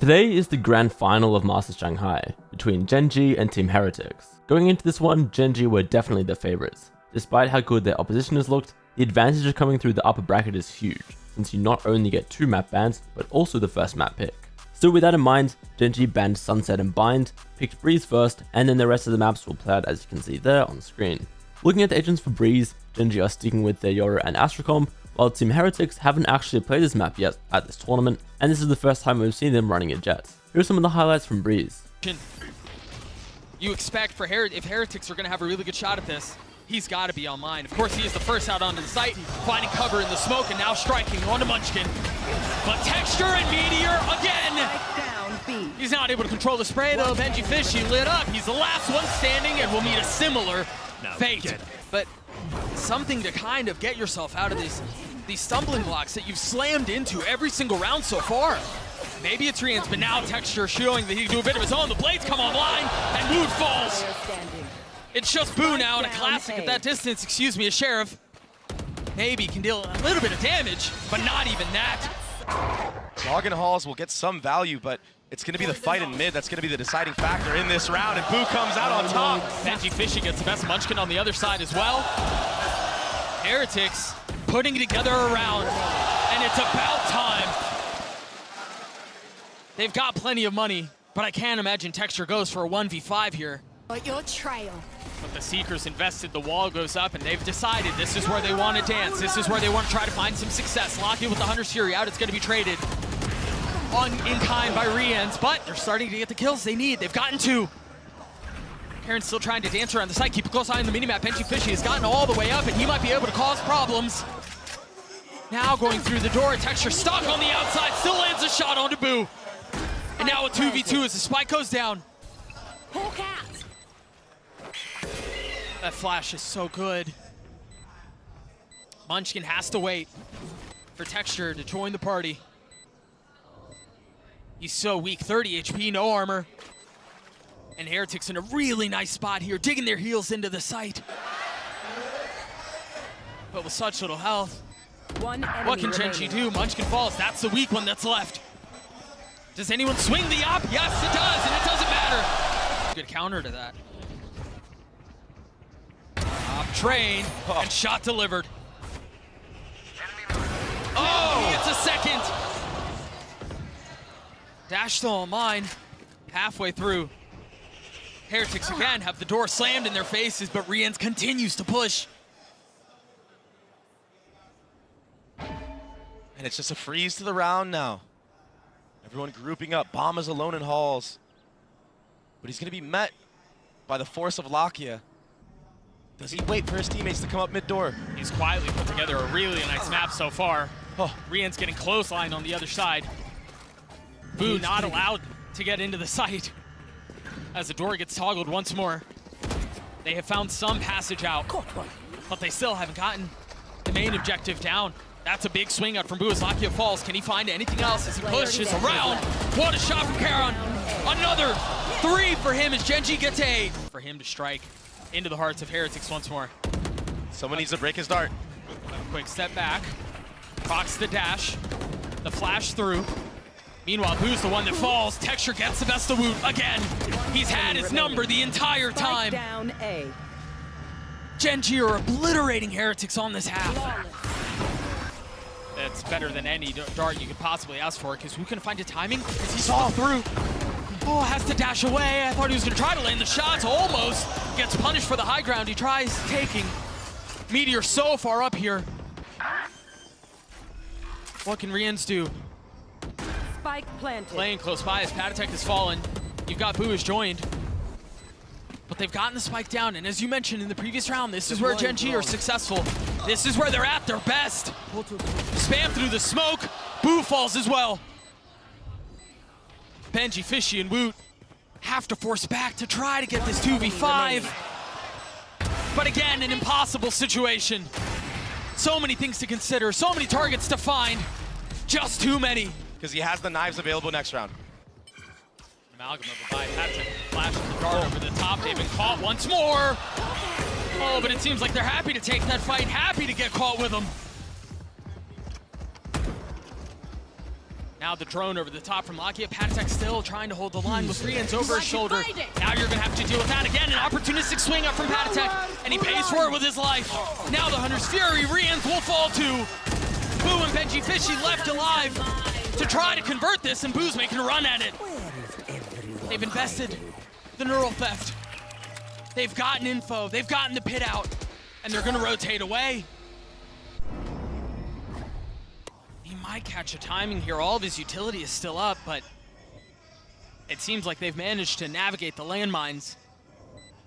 Today is the grand final of Masters Shanghai between Gen.g and Team Heretics. Going into this one, Gen.g were definitely the favourites. Despite how good their oppositioners looked, the advantage of coming through the upper bracket is huge, since you not only get 2 map bans, but also the first map pick. Still, with that in mind, Gen.g banned Sunset and Bind, picked Breeze first, and then the rest of the maps will play out as you can see there on screen. Looking at the agents for Breeze, Gen.g are sticking with their Yoru and Astra comp, while Team Heretics haven't actually played this map yet at this tournament, and this is the first time we've seen them running a Jet. Here are some of the highlights from Breeze. You expect for if Heretics are going to have a really good shot at this, he's got to be online. Of course, he is the first out onto the site, finding cover in the smoke and now striking onto Munchkin. But Texture and Meteor again! He's not able to control the spray though. Benji Fishy lit up. He's the last one standing and will meet a similar fate. But something to kind of get yourself out of these stumbling blocks that you've slammed into every single round so far. Maybe it's Rian's, but now Texture showing that he can do a bit of his own. The blades come online, and Mood falls. It's just Boo now, and a classic at that distance, excuse me, a Sheriff. Maybe can deal a little bit of damage, but not even that. Logan Halls will get some value, but it's going to be the fight in mid that's going to be the deciding factor in this round, and Boo comes out on top. Benji Fishy gets the best. Munchkin on the other side as well. Heretics putting together a round, and it's about time. They've got plenty of money, but I can't imagine Texture goes for a 1v5 here. Your trail. But the Seekers invested, the wall goes up, and they've decided this is where they want to dance. This is where they want to try to find some success. Lock in with the Hunter's Fury out. It's going to be traded in kind by Rians, but they're starting to get the kills they need. They've gotten 2. Karen's still trying to dance around the site. Keep a close eye on the minimap. Benji Fishy has gotten all the way up, and he might be able to cause problems. Now going through the door, Texture stuck on the outside, still lands a shot onto Boo. And now a 2v2 as the spike goes down. Hawk out. That flash is so good. Munchkin has to wait for Texture to join the party. He's so weak, 30 HP, no armor. And Heretics in a really nice spot here, digging their heels into the site. But with such little health, what can Gen.g do? Munchkin falls, that's the weak one that's left. Does anyone swing the op? Yes, it does, and it doesn't matter. Good counter to that. Op train, and shot delivered. Oh, he gets a second. Dash still online, halfway through. Heretics again have the door slammed in their faces, but Rians continues to push. And it's just a freeze to the round now. Everyone grouping up. Bomb is alone in halls. But he's going to be met by the force of Lakia. Does he wait for his teammates to come up mid-door? He's quietly put together a really nice map so far. Rian's getting close line on the other side. Boo not allowed to get into the site as the door gets toggled once more. They have found some passage out, but they still haven't gotten the main objective down. That's a big swing out from Boo as Lakia falls. Can he find anything else as he pushes around? What a shot from Karon. Another 3 for him as Gen.g gets 8. For him to strike into the hearts of Heretics once more. Someone needs to break his dart. A quick step back. Procs the dash. The flash through. Meanwhile, Boo's the one that falls. Texture gets the best of Woot again. He's had his number the entire time. Gen.g are obliterating Heretics on this half. That's better than any dart you could possibly ask for, because who can find a timing? Because he saw through. Oh, has to dash away. I thought he was going to try to land the shots. Almost gets punished for the high ground. He tries taking. Meteor so far up here. What can Rians do? Spike planted. Playing close by as Patatek has fallen. You've got Boo has joined. But they've gotten the spike down, and as you mentioned in the previous round, this is where Gen.g are successful. This is where they're at their best. Spam through the smoke. Boo falls as well. Benji, Fishy, and Woot have to force back to try to get this 2v5. But again, an impossible situation. So many things to consider, so many targets to find. Just too many. Because he has the knives available next round. Amalgam of a buy. Patrick flashes the dart over the top. They've been caught once more. Oh, but it seems like they're happy to take that fight, happy to get caught with them. Now the drone over the top from Lakia. Patek still trying to hold the line with Rian's over his shoulder. Now you're gonna have to deal with that again. An opportunistic swing up from Patek, and he pays for it with his life. Now the Hunter's Fury, Rian's will fall too. Boo and Gen.g Fishy left alive to try to convert this, and Boo's making a run at it. They've invested the neural theft. They've gotten info, they've gotten the pit out, and they're gonna rotate away. He might catch a timing here. All of his utility is still up, but it seems like they've managed to navigate the landmines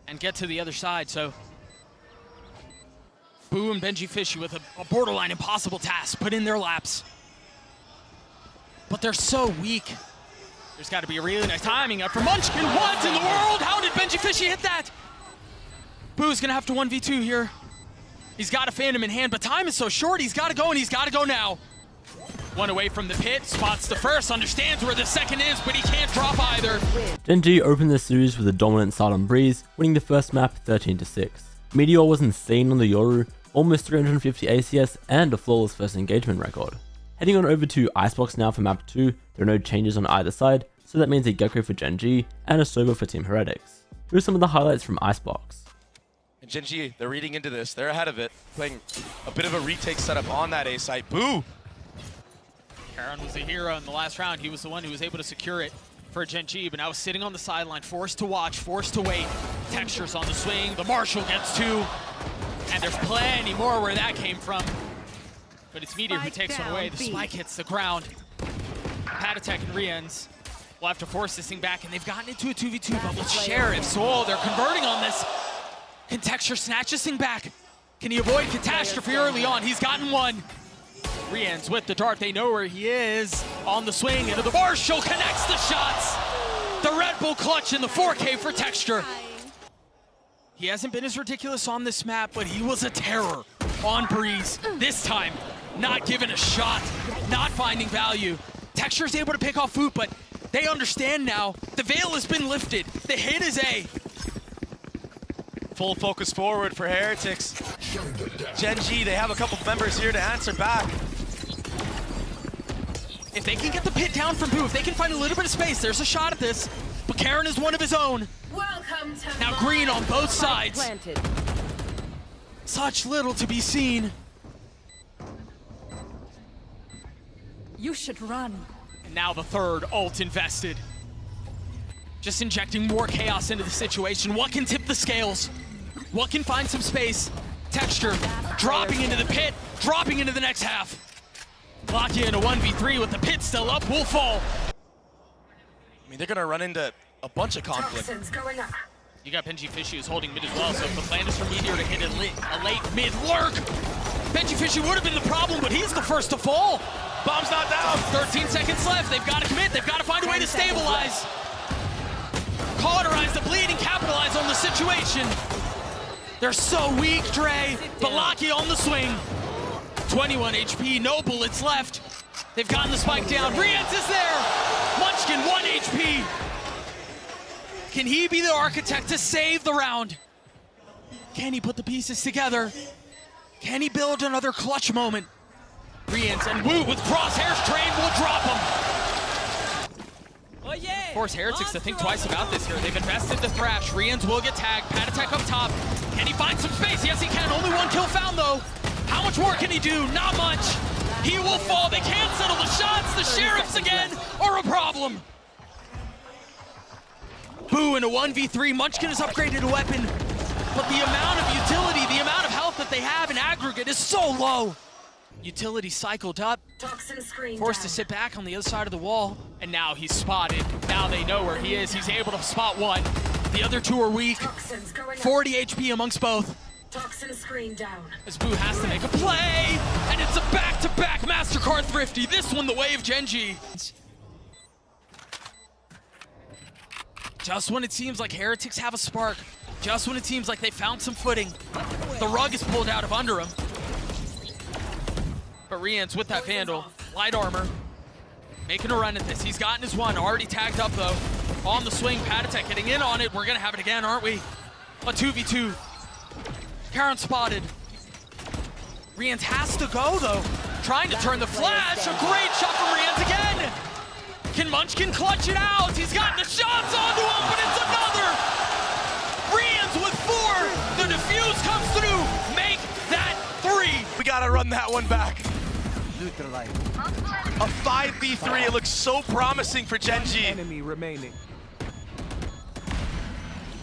and get to the other side, so Boo and Gen.g Fishy with a borderline impossible task put in their laps. But they're so weak. There's got to be a really nice timing up for Munchkin. What in the world? How did Gen.g Fishy hit that? Boo's gonna have to 1v2 here. He's got a Phantom in hand, but time is so short. He's got to go, and he's got to go now. One away from the pit, spots the first, understands where the second is, but he can't drop either. Gen.g opened the series with a dominant start on Breeze, winning the first map 13-6. Meteor was insane on the Yoru, almost 350 ACS and a flawless first engagement record. Heading on over to Icebox now for map 2, there are no changes on either side, so that means a Gecko for Gen.g and a Sober for Team Heretics. Here are some of the highlights from Icebox. And Gen.g, they're reading into this. They're ahead of it, playing a bit of a retake setup on that A site. Boo! Karon was the hero in the last round. He was the one who was able to secure it for Gen.g, but now sitting on the sideline, forced to watch, forced to wait. Textures on the swing. The Marshall gets 2. And there's plenty more where that came from. But it's Meteor who takes one away. The spike hits the ground. Patek and Rians will have to force this thing back, and they've gotten into a 2v2, but with Sheriffs, oh, they're converting on this. Can Texture snatch this thing back? Can he avoid catastrophe early on? He's gotten one. Rians with the dart, they know where he is. On the swing, into the Marshall, connects the shots. The Red Bull clutch in the 4K for Texture. He hasn't been as ridiculous on this map, but he was a terror on Breeze. This time, not given a shot, not finding value. Texture's able to pick off Foot, but they understand now. The veil has been lifted. The hit is A. Full focus forward for Heretics. Gen.g, they have a couple members here to answer back. If they can get the pit down from Boo, if they can find a little bit of space, there's a shot at this. But Karon is one of his own. Welcome to now green on both sides. Planted. Such little to be seen. You should run. And now the third ult invested. Just injecting more chaos into the situation. What can tip the scales? What can find some space? Texture dropping into the pit, dropping into the next half. Lakia in a 1v3 with the pit still up, will fall. I mean, they're gonna run into a bunch of conflict. You got Gen.g Fishy who's holding mid as well, so if the plan is for Meteor to hit a late mid lurk, Gen.g Fishy would have been the problem, but he's the first to fall. Bomb's not down. 13 seconds left. They've got to commit. They've got to find a way to stabilize. Cauterize the bleed and capitalize on the situation. They're so weak, Dre. But Lakia on the swing. 21 HP, no bullets left. They've gotten the spike down. Rians is there. Munchkin, 1 HP. Can he be the architect to save the round? Can he put the pieces together? Can he build another clutch moment? Rians and Wu with crosshairs trained will drop him. Force Heretics to think twice about this here. They've invested the Thrash. Rians will get tagged. Patek up top. Can he find some space? Yes, he can. Only 1 kill found, though. How much more can he do? Not much. He will fall. They can't settle the shots. The Sheriffs again are a problem. Boo in a 1v3. Munchkin has upgraded a weapon, but the amount of utility, the amount of health that they have in aggregate is so low. Utility cycled up, forced to sit back on the other side of the wall, and now he's spotted. Now they know where he is. He's able to spot one. The other two are weak. 40 HP amongst both. As Boo has to make a play, and it's a back-to-back MasterCard Thrifty. This one the way of Gen.g. Just when it seems like Heretics have a spark, just when it seems like they found some footing, the rug is pulled out of under him. But Rians with that Vandal, light armor, making a run at this. He's gotten his one, already tagged up though. On the swing, Patek getting in on it. We're gonna have it again, aren't we? A 2v2. Karon spotted. Rians has to go though. Trying to turn the flash, a great shot from Rians again! Can Munchkin clutch it out? He's gotten the shots onto him, but it's another! Rians with 4! The defuse comes through! Make that 3! We gotta run that one back. A 5v3, it looks so promising for Gen.g. Enemy remaining.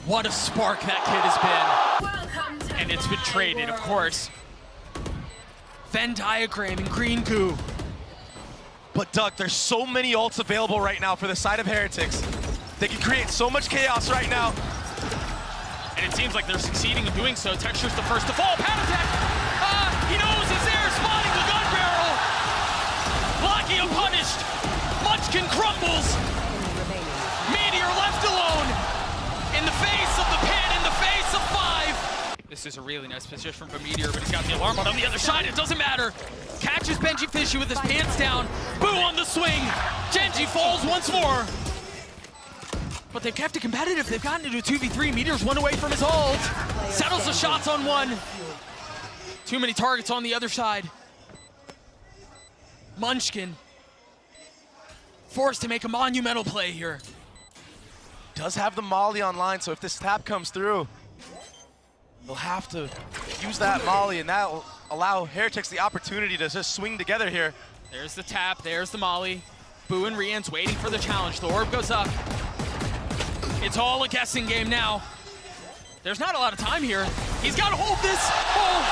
What a spark that kid has Welcome to been. And it's been my traded, of world. course. Venn diagram in green goo. But Doug, there's so many ults available right now for the side of Heretics. They can create so much chaos right now. And it seems like they're succeeding in doing so. Texture's the first to fall. Panatek! He knows he's there, spotting the gun barrel! Lakia punished! Munchkin crumbles! Meteor left alone! In the face of the pin, in the face of 5! This is a really nice position for Meteor, but he's got the alarm on the other side. It doesn't matter. Catches Benji Fishy with his pants down. Boo on the swing. Gen.g falls once more. But they've kept it competitive. They've gotten into a 2v3. Meteor's 1 away from his ult. Settles the shots on 1. Too many targets on the other side. Munchkin forced to make a monumental play here. Does have the Molly online, so if this tap comes through, they'll have to use that Molly, and that will allow Heretics the opportunity to just swing together here. There's the tap, there's the Molly. Boo and Rian's waiting for the challenge. The orb goes up. It's all a guessing game now. There's not a lot of time here. He's got to hold this. Oh!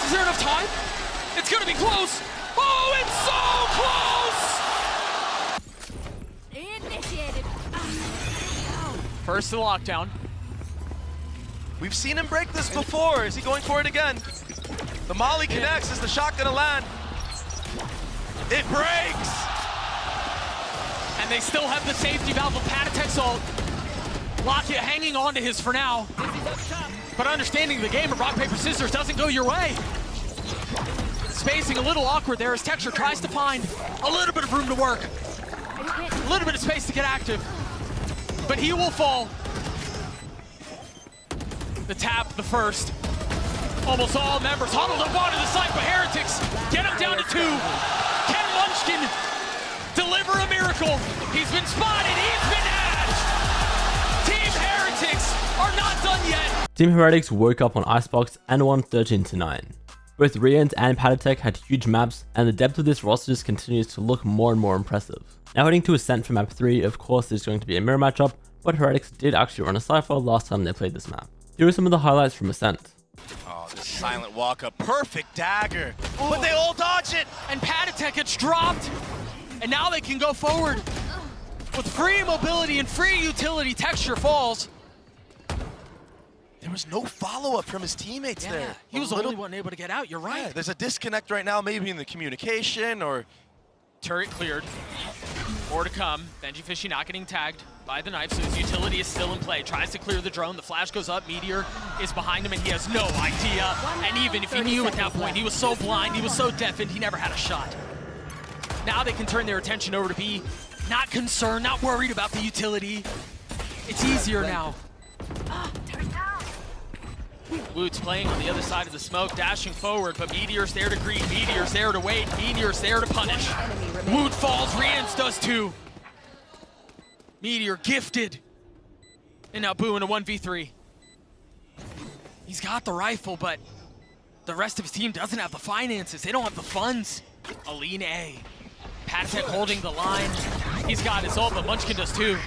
Is there enough time? It's gonna be close. Oh, it's so close! Initiated. First to the lockdown. We've seen him break this before. Is he going for it again? The Molly connects. Is the shot gonna land? It breaks! And they still have the safety valve of Panatek's ult. Lakia hanging on to his for now. But understanding the game of rock, paper, scissors doesn't go your way. Spacing a little awkward there as Texture tries to find a little bit of room to work. A little bit of space to get active. But he will fall. The tap, the first. Almost all members huddled up onto the site, but Heretics get him down to 2. Can Munchkin deliver a miracle? He's been spotted, he's been hatched! Team Heretics are not done yet! Team Heretics woke up on Icebox and won 13-9. Both Rians and Panatek had huge maps, and the depth of this roster just continues to look more and more impressive. Now heading to Ascent for map 3, of course there's going to be a mirror matchup, but Heretics did actually run a Cypher last time they played this map. Here are some of the highlights from Ascent. Oh, this silent walk up. Perfect dagger. But they all dodge it. And Panatek gets dropped, and now they can go forward. With free mobility and free utility, Texture falls. There was no follow-up from his teammates there. He was the only one able to get out, you're right. Yeah, there's a disconnect right now, maybe in the communication or... Turret cleared. More to come. Benji Fishy not getting tagged by the knife, so his utility is still in play. Tries to clear the drone. The flash goes up. Meteor is behind him, and he has no idea. And even if he knew at that point, he was so blind, he was so deafened, he never had a shot. Now they can turn their attention over to B. Not concerned, not worried about the utility. It's easier now. Woot's playing on the other side of the smoke, dashing forward, but Meteor's there to greet, Meteor's there to wait, Meteor's there to punish. Woot falls, Rians does too. Meteor gifted. And now Boo in a 1v3. He's got the rifle, but the rest of his team doesn't have the finances. They don't have the funds. Aline A. Panatek holding the line. He's got his ult, but Munchkin does too.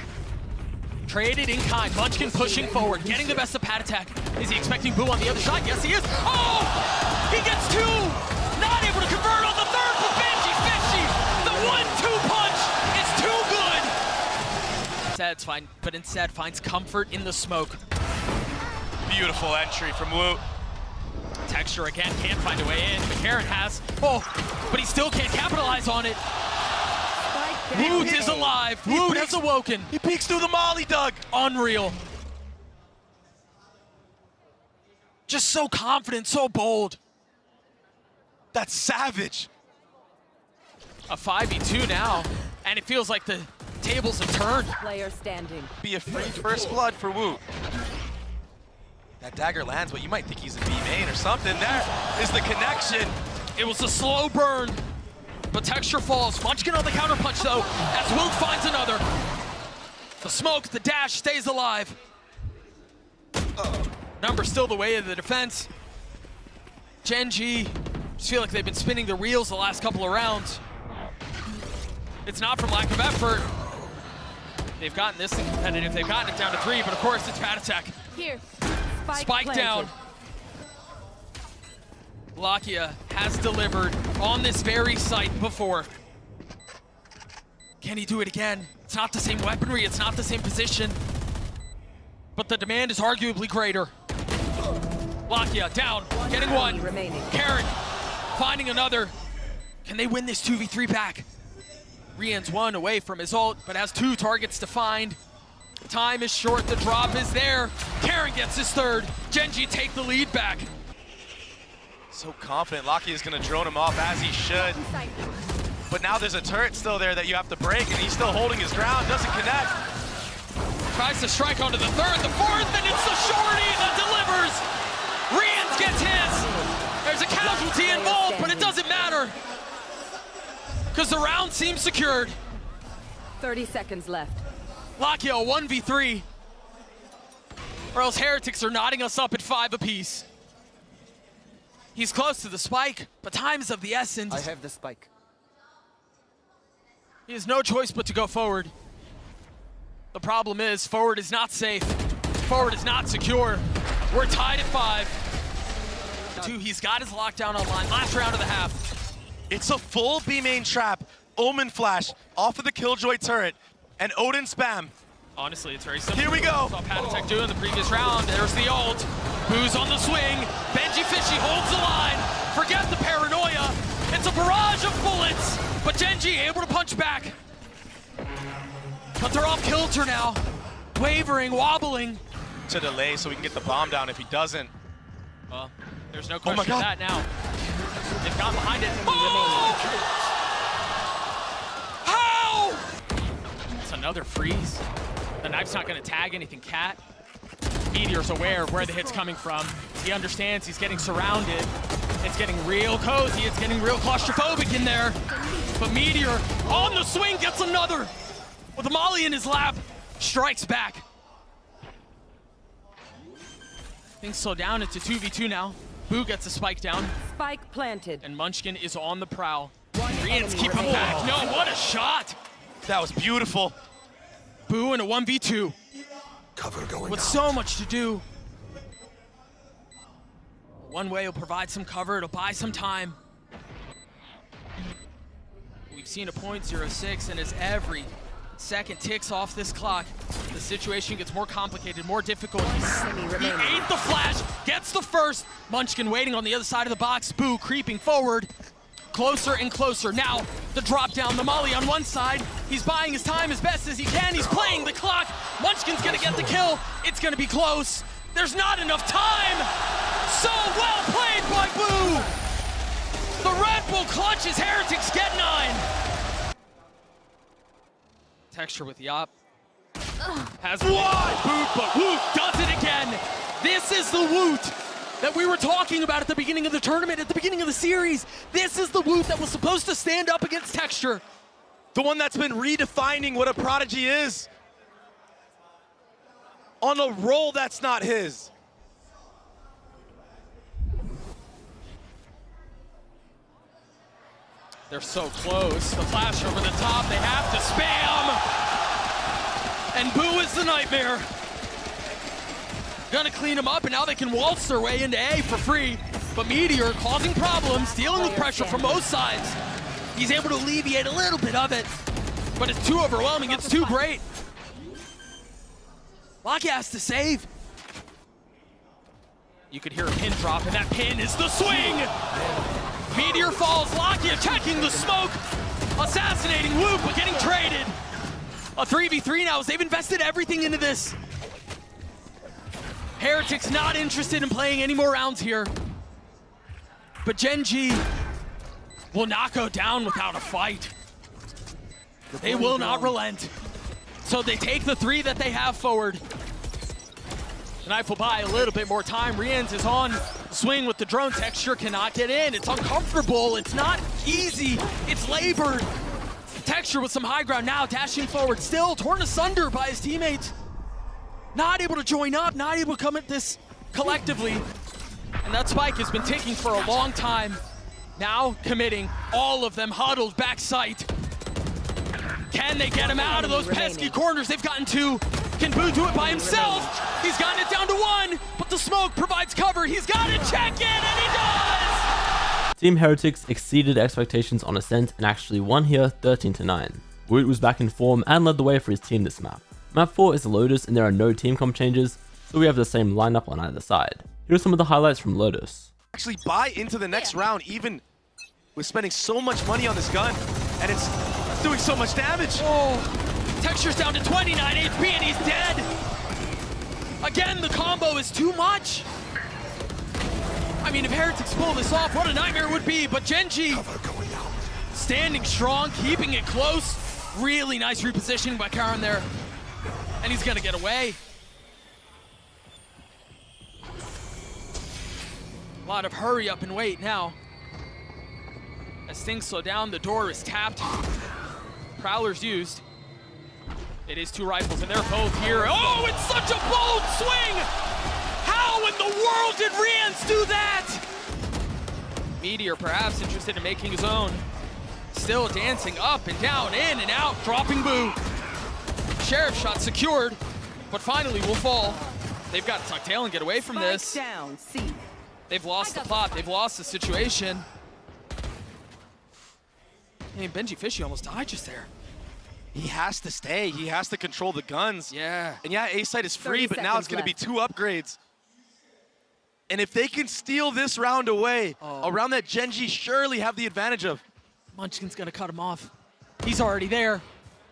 Traded in kind. Munchkin pushing forward, getting the best of Panatek. Is he expecting Boo on the other side? Yes, he is. Oh! He gets 2! Not able to convert on the third for Benji Fishy! The 1-2 punch is too good! Instead's fine, but instead finds comfort in the smoke. Beautiful entry from Woot. Texture again can't find a way in. McCarron has. Oh, but he still can't capitalize on it. Woot is alive. Woot has awoken. He peeks through the Molly, Doug. Unreal. Just so confident, so bold. That's savage. A 5v2 now, and it feels like the tables have turned. Player standing. Be a free first blood for Woot. That dagger lands, but you might think he's a B main or something. There is the connection. It was a slow burn. but Texture falls. Munchkin on the counter punch though, as Woot finds another. The smoke, the dash stays alive. Number still the way of the defense. Gen.g, just feel like they've been spinning their wheels the last couple of rounds. It's not from lack of effort. They've gotten this thing competitive. They've gotten it down to 3, but of course it's bad attack. Here. Spike down. Lakia has delivered on this very site before. Can he do it again? It's not the same weaponry, it's not the same position, but the demand is arguably greater. Lakia down, getting one. Karen finding another. Can they win this 2v3 back? Rian's 1 away from his ult, but has 2 targets to find. Time is short, the drop is there. Karen gets his 3rd. Gen.g take the lead back. So confident. Lakia is going to drone him off as he should. But now there's a turret still there that you have to break, and he's still holding his ground, doesn't connect. Tries to strike onto the 3rd, the 4th, and it's the shorty that delivers. Rian gets his. There's a casualty involved, but it doesn't matter, because the round seems secured. 30 seconds left. Lakia 1v3. Or else Heretics are knotting us up at 5 apiece. He's close to the spike, but time is of the essence. I have the spike. He has no choice but to go forward. The problem is, forward is not safe. Forward is not secure. We're tied at 5. 2, he's got his lockdown online. Last round of the half. It's a full B main trap. Omen flash off of the Killjoy turret, and Odin spam. Honestly, it's very simple. Here we go. Saw Patatech do in the previous round. There's the ult. Boo's on the swing. Benji Fishy holds the line. Forget the paranoia. It's a barrage of bullets, but Gen.g able to punch back. But they're off kilter now. Wavering, wobbling. To delay so we can get the bomb down if he doesn't. Well, there's no Oh my question of God. that now. They've gone behind it. Oh! How? It's another freeze. The knife's not going to tag anything, Cat. Meteor's aware of where the hit's coming from. He understands he's getting surrounded. It's getting real cozy. It's getting real claustrophobic in there. But Meteor on the swing gets another. With a molly in his lap, strikes back. Things slow down. It's a 2v2 now. Boo gets a spike down. Spike planted. And Munchkin is on the prowl. Rians enemy keep him remaining. back. No, what a shot. That was beautiful. Boo in a 1v2. Cover going With so much to do. One way will provide some cover, it'll buy some time. We've seen a .06, and as every second ticks off this clock, the situation gets more complicated, more difficult. He ate the flash, gets the first. Munchkin waiting on the other side of the box. Boo creeping forward. Closer and closer. Now, the drop down, the molly on one side. He's buying his time as best as he can. He's playing the clock. Munchkin's gonna get the kill. It's gonna be close. There's not enough time. So well played by Boo. The Red Bull clutches. Heretics get 9. Texture with the op. Has one boot, but Woot does it again. This is the Woot that we were talking about at the beginning of the tournament, at the beginning of the series. This is the Woot that was supposed to stand up against Texture. The one that's been redefining what a Prodigy is. On a role that's not his. They're so close. The flash over the top, they have to spam. And Boo is the nightmare. Gonna clean him up, and now they can waltz their way into A for free. But Meteor causing problems, dealing with pressure from both sides. He's able to alleviate a little bit of it, but it's too overwhelming, it's too great. Lakia has to save. You could hear a pin drop, and that pin is the swing! Meteor falls, Lakia checking the smoke, assassinating Woot, but getting traded. A 3v3 now, as they've invested everything into this. Heretics not interested in playing any more rounds here. But Gen.g will not go down without a fight. They will not relent. So they take the 3 that they have forward. The knife will buy a little bit more time. Rians is on Swing with the drone, Texture cannot get in. It's uncomfortable, it's not easy, it's labored. Texture with some high ground now, dashing forward, still torn asunder by his teammates. Not able to join up, not able to come at this collectively. And that spike has been ticking for a long time. Now committing, all of them huddled back sight. Can they get him out of those pesky corners? They've gotten two. Can Boo do it by himself? He's gotten it down to one, but the smoke provides cover. He's got to check in, and he does! Team Heretics exceeded expectations on Ascent and actually won here 13-9. Woot was back in form and led the way for his team this map. Map 4 is the Lotus and there are no team comp changes, so we have the same lineup on either side. Here are some of the highlights from Lotus. Actually buy into the next round, even with spending so much money on this gun, and it's doing so much damage. Oh, Texture's down to 29 HP and he's dead. Again, the combo is too much. I mean, if Heretics pull this off, what a nightmare it would be, but Gen.g standing strong, keeping it close. Really nice repositioning by Karan there. And he's gonna get away. A lot of hurry up and wait now. As things slow down, the door is tapped. Prowler's used. It is two rifles and they're both here. Oh, it's such a bold swing! How in the world did Rians do that? Meteor perhaps interested in making his own. Still dancing up and down, in and out, dropping Boo. Sheriff shot secured, but finally will fall. They've got to tuck tail and get away from this. Down, C. They've lost the plot, they've lost the situation. I mean, Gen.g Fishy almost died just there. He has to stay, he has to control the guns. Yeah. And yeah, A-site is free, but now it's gonna be 2 upgrades. And if they can steal this round away, a round that Gen.g surely have the advantage of. Munchkin's gonna cut him off. He's already there.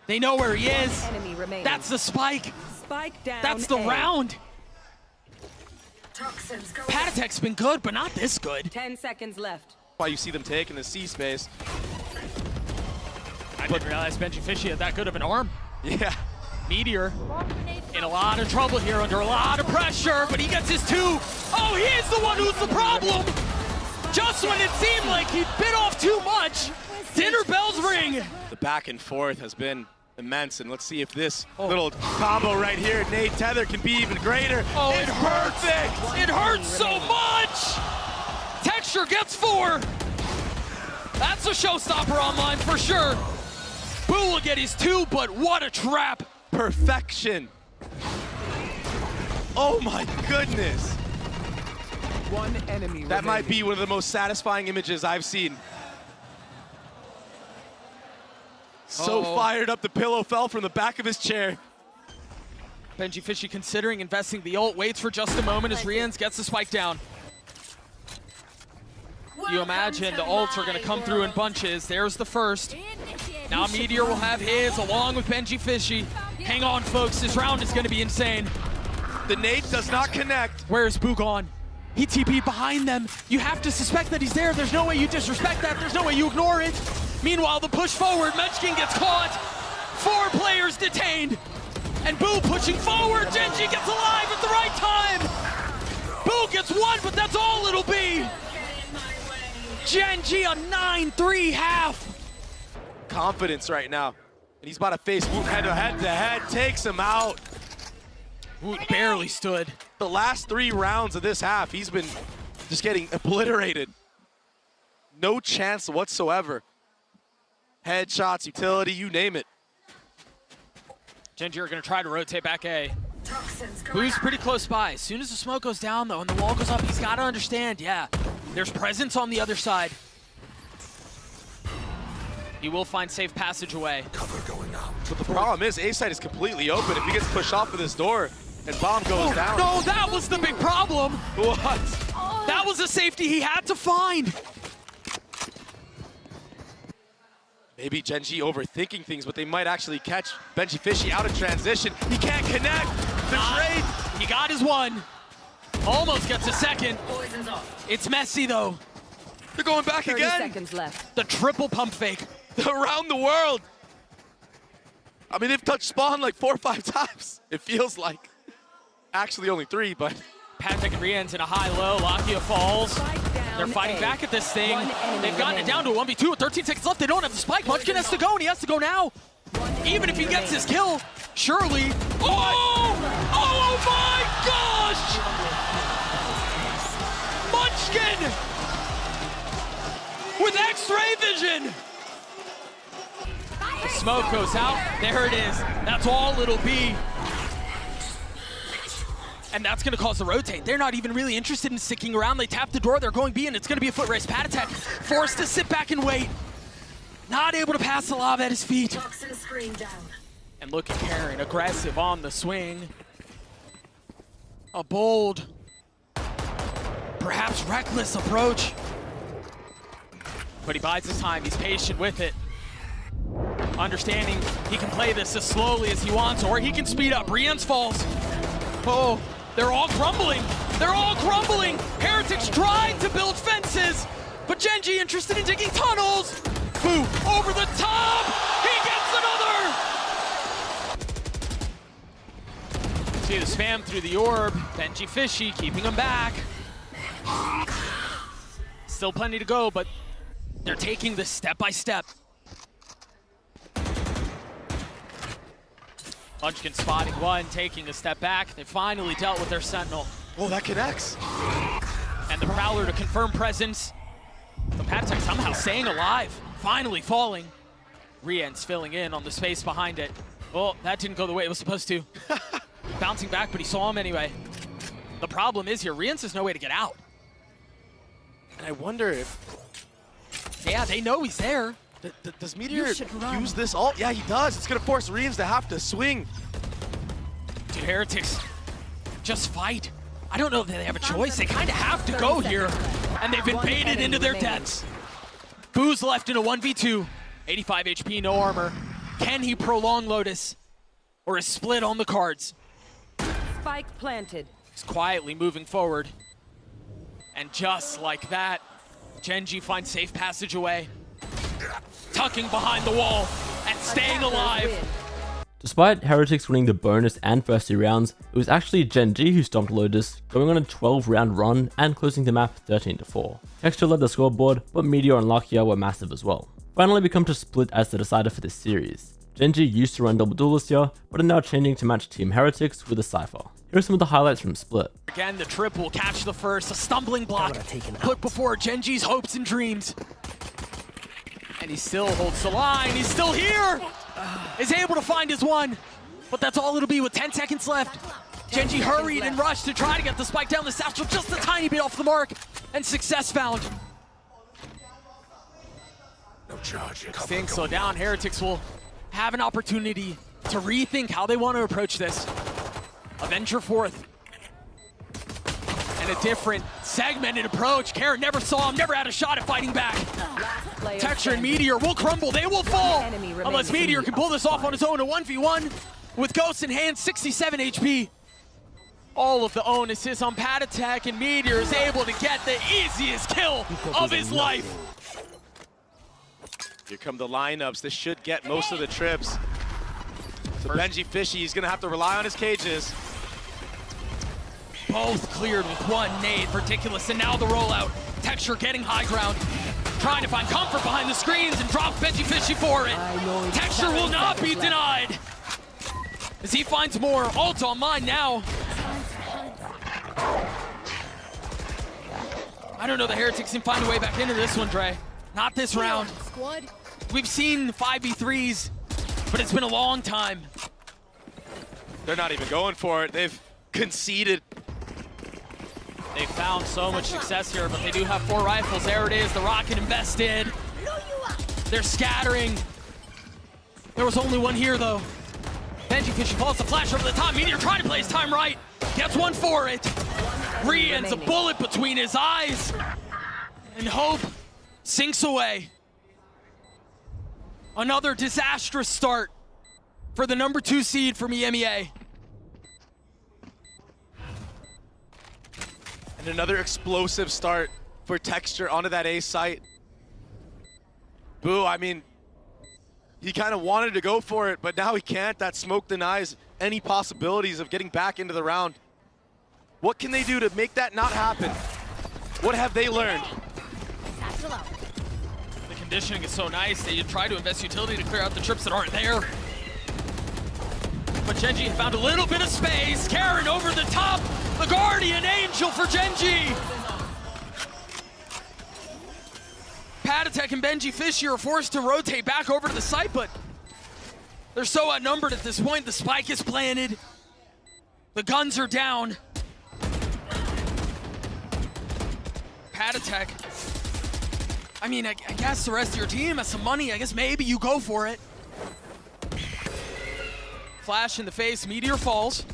They know where he is. Enemy remaining. That's the spike. Spike down. That's the A. round. Toxins go. Patatech's been good, but not this good. 10 seconds left. Why you see them take in the C space. I didn't realize Gen.g Fishy had that good of an arm. Yeah. Meteor in a lot of trouble here, under a lot of pressure, but he gets his 2. Oh, he is the one who's the problem. Just when it seemed like he bit off too much, dinner bells ring. The back and forth has been immense, and let's see if this little combo right here, Nate Tether, can be even greater. Oh, it's perfect! It hurts so much! Texture gets 4. That's a showstopper online for sure. Boo will get his 2, but what a trap. Perfection. Oh my goodness. One enemy That might be one of the most satisfying images I've seen. So fired up, the pillow fell from the back of his chair. Gen.g Fishy considering investing the ult, waits for just a moment as Rians gets the spike down. You imagine the ults are going to come through in bunches. There's the first. Now Meteor will have his along with Gen.g Fishy. Hang on, folks. This round is going to be insane. The nade does not connect. Where's Boo gone? He TP'd behind them. You have to suspect that he's there. There's no way you disrespect that. There's no way you ignore it. Meanwhile, the push forward. Munchkin gets caught. 4 players detained. And Boo pushing forward. Gen.g gets alive at the right time. Boo gets 1, but that's all it'll be. Gen.g a 9-3 half. Confidence right now. And he's about to face Woot head-to-head, takes him out. Woot barely stood. The last 3 rounds of this half, he's been just getting obliterated. No chance whatsoever. Headshots, utility, you name it. Gen.g are going to try to rotate back A. Toxins go. Boo's pretty close by. As soon as the smoke goes down, though, and the wall goes up, he's got to understand, yeah, there's presence on the other side. He will find safe passage away. Cover going out. But the problem is, A-side is completely open. If he gets pushed off of this door and bomb goes down. No, that was the big problem. What? That was a safety he had to find. Maybe Gen.g overthinking things, but they might actually catch Gen.g Fishy out of transition. He can't connect. The trade. He got his 1. Almost gets a 2nd. Poison's off. It's messy, though. They're going back 30 again. seconds left. The triple pump fake. Around the world. I mean, they've touched spawn like 4 or 5 times. It feels like. Actually only 3, but Patek and Rian's in a high-low. Lakia falls. Spike down They're fighting A. back at this thing. One enemy They've gotten it down to a 1v2 with 13 seconds left. They don't have the spike. Munchkin has to go, and he has to go now. Even if he gets his kill, surely. Oh! Oh my gosh! Munchkin! With X-ray vision! The smoke goes out. There it is. That's all it'll be. And that's going to cause the rotate. They're not even really interested in sticking around. They tap the door. They're going B, and it's going to be a foot race. Patek forced to sit back and wait. Not able to pass the lava at his feet. Toxin screen down. And look at Karen, aggressive on the swing. A bold, perhaps reckless approach. But he bides his time. He's patient with it. Understanding he can play this as slowly as he wants, or he can speed up. Rian's falls. Oh, they're all crumbling. They're all crumbling. Heretics tried to build fences, but Gen.g interested in digging tunnels. Boo, over the top. He gets another. See the spam through the orb. Gen.g fishy, keeping him back. Still plenty to go, but they're taking this step by step. Munchkin spotting one, taking a step back. They finally dealt with their Sentinel. Oh, that connects. And the Prowler to confirm presence. The Patek somehow staying alive, finally falling. Rian's filling in on the space behind it. Well, that didn't go the way it was supposed to. Bouncing back, but he saw him anyway. The problem is here, Rian's has no way to get out. And I wonder if... Yeah, they know he's there. Does Meteor use this ult? Yeah, he does. It's going to force Reams to have to swing. Dude, Heretics, just fight. I don't know if they have a choice. They kind of have to go here. And they've been baited into their deaths. Boo's left in a 1v2. 85 HP, no armor. Can he prolong Lotus? Or is split on the cards? Spike planted. He's quietly moving forward. And just like that, Gen.g finds safe passage away. Tucking behind the wall and staying alive. Despite Heretics winning the bonus and first 2 rounds, it was actually Gen.g who stomped Lotus, going on a 12-round run and closing the map 13-4. Texture led the scoreboard, but Meteor and Lakia were massive as well. Finally become to split as the decider for this series. Gen.g used to run double duelist here, but are now changing to match Team Heretics with a Cypher. Here are some of the highlights from Split. Again, the trip will catch the first, a stumbling block put before Gen.g's hopes and dreams. And he still holds the line, he's still here! Is able to find his one, but that's all it'll be with 10 seconds left. Gen.g hurried and rushed to try to get the spike down the satchel just a tiny bit off the mark, and success found. No charge. Staying so down, Heretics will have an opportunity to rethink how they want to approach this. A venture forth. And a different segmented approach. Karen never saw him, never had a shot at fighting back. Texture and Meteor will crumble, they will fall. Unless Meteor can pull this off on his own, a 1v1 with Ghost in hand, 67 HP. All of the onus is on Patek, and Meteor is able to get the easiest kill of his life. Here come the lineups. This should get most of the trips. So Gen.g fishy, he's going to have to rely on his cages. Both cleared with one nade, Particulous, and now the rollout. Texture getting high ground, trying to find comfort behind the screens and drop Gen.g fishy for it. Texture will not be denied. As he finds more, ult on mine now. I don't know the Heretics can find a way back into this one, Dre. Not this round. We've seen 5v3s, but it's been a long time. They're not even going for it. They've conceded. They found so much success here, but they do have 4 rifles. There it is, the rocket invested. They're scattering. There was only one here, though. Gen.g fishy falls the flash over the top. Meteor trying to play his time right. Gets one for it. Rian's a bullet between his eyes. And hope sinks away. Another disastrous start for the number 2 seed from EMEA. And another explosive start for Texture onto that A site. Boo, I mean, he kind of wanted to go for it, but now he can't. That smoke denies any possibilities of getting back into the round. What can they do to make that not happen? What have they learned? The conditioning is so nice. They try to invest utility to clear out the trips that aren't there. But Gen.g found a little bit of space. Karen over the top. The guardian angel for Gen.g. Patatek and Benji Fishy are forced to rotate back over to the site, but they're so outnumbered at this point. The spike is planted. The guns are down. Patatek. I mean, I guess the rest of your team has some money. I guess maybe you go for it. Flash in the face, Meteor falls.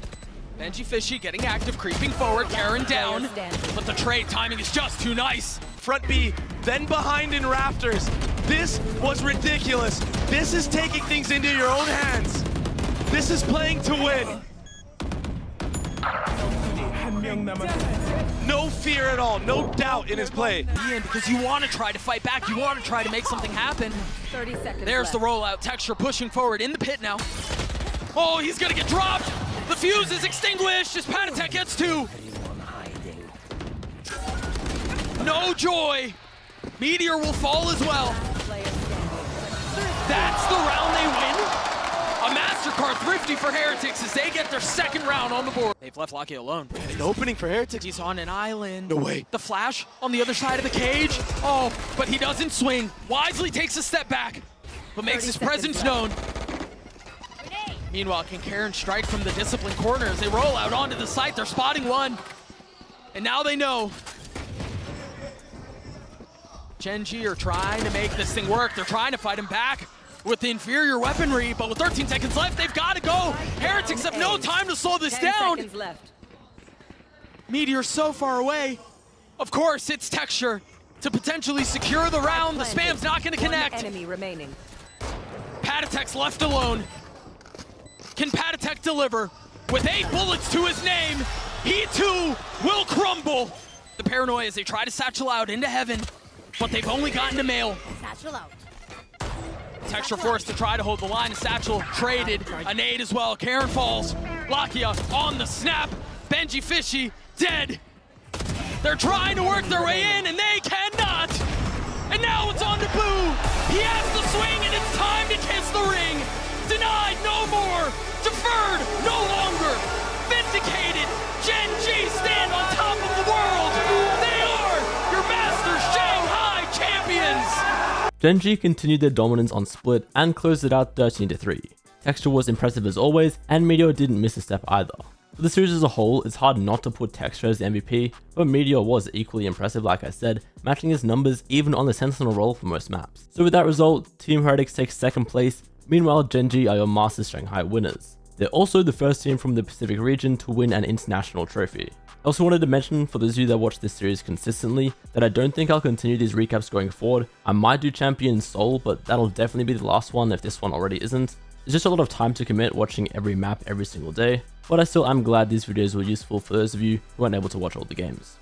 Benji Fishy getting active, creeping forward, Karen down. But the trade timing is just too nice. Front B, then behind in Rafters. This was ridiculous. This is taking things into your own hands. This is playing to win. No fear at all, no doubt in his play. Because you want to try to fight back, you want to try to make something happen. 30 seconds There's the rollout, Texture pushing forward in the pit now. Oh, he's gonna get dropped. The fuse is extinguished as Patatek gets two. No joy. Meteor will fall as well. That's the round they win. A MasterCard thrifty for Heretics as they get their second round on the board. They've left Locky alone. An opening for Heretics. He's on an island. No way. The flash on the other side of the cage. Oh, but he doesn't swing. Wisely takes a step back, but makes his presence known. Meanwhile, can Karen strike from the disciplined corner as they roll out onto the site? They're spotting one. And now they know. Gen.g are trying to make this thing work. They're trying to fight him back with the inferior weaponry, but with 13 seconds left, they've got to go. Heretics have no time to slow this 10 down. seconds left. Meteor so far away. Of course, it's Texture to potentially secure the round. The spam's not going to connect. One enemy remaining. Patatek's left alone. Can Patatek deliver? With 8 bullets to his name, he too will crumble. The paranoia as they try to satchel out into heaven, but they've only gotten to mail. Satchel out. Texture forced to try to hold the line. Satchel traded. A nade as well. Karen falls. Lakia on the snap. Benji Fishy dead. They're trying to work their way in, and they cannot. And now it's on to Boo. He has the swing, and it's time to kiss the ring. Denied, no more. Deferred, no longer. Vindicated. Gen.g stand on top of the world. They are your Masters Shanghai champions. Gen.g continued their dominance on split and closed it out 13-3. Texture was impressive as always, and Meteor didn't miss a step either. For the series as a whole, it's hard not to put Texture as the MVP, but Meteor was equally impressive like I said, matching his numbers even on the Sentinel role for most maps. So with that result, Team Heretics takes second place, meanwhile Gen.g are your Masters Shanghai winners. They're also the first team from the Pacific region to win an international trophy. I also wanted to mention, for those of you that watch this series consistently, that I don't think I'll continue these recaps going forward. I might do Champion Seoul, but that'll definitely be the last one if this one already isn't. It's just a lot of time to commit watching every map every single day, but I still am glad these videos were useful for those of you who weren't able to watch all the games.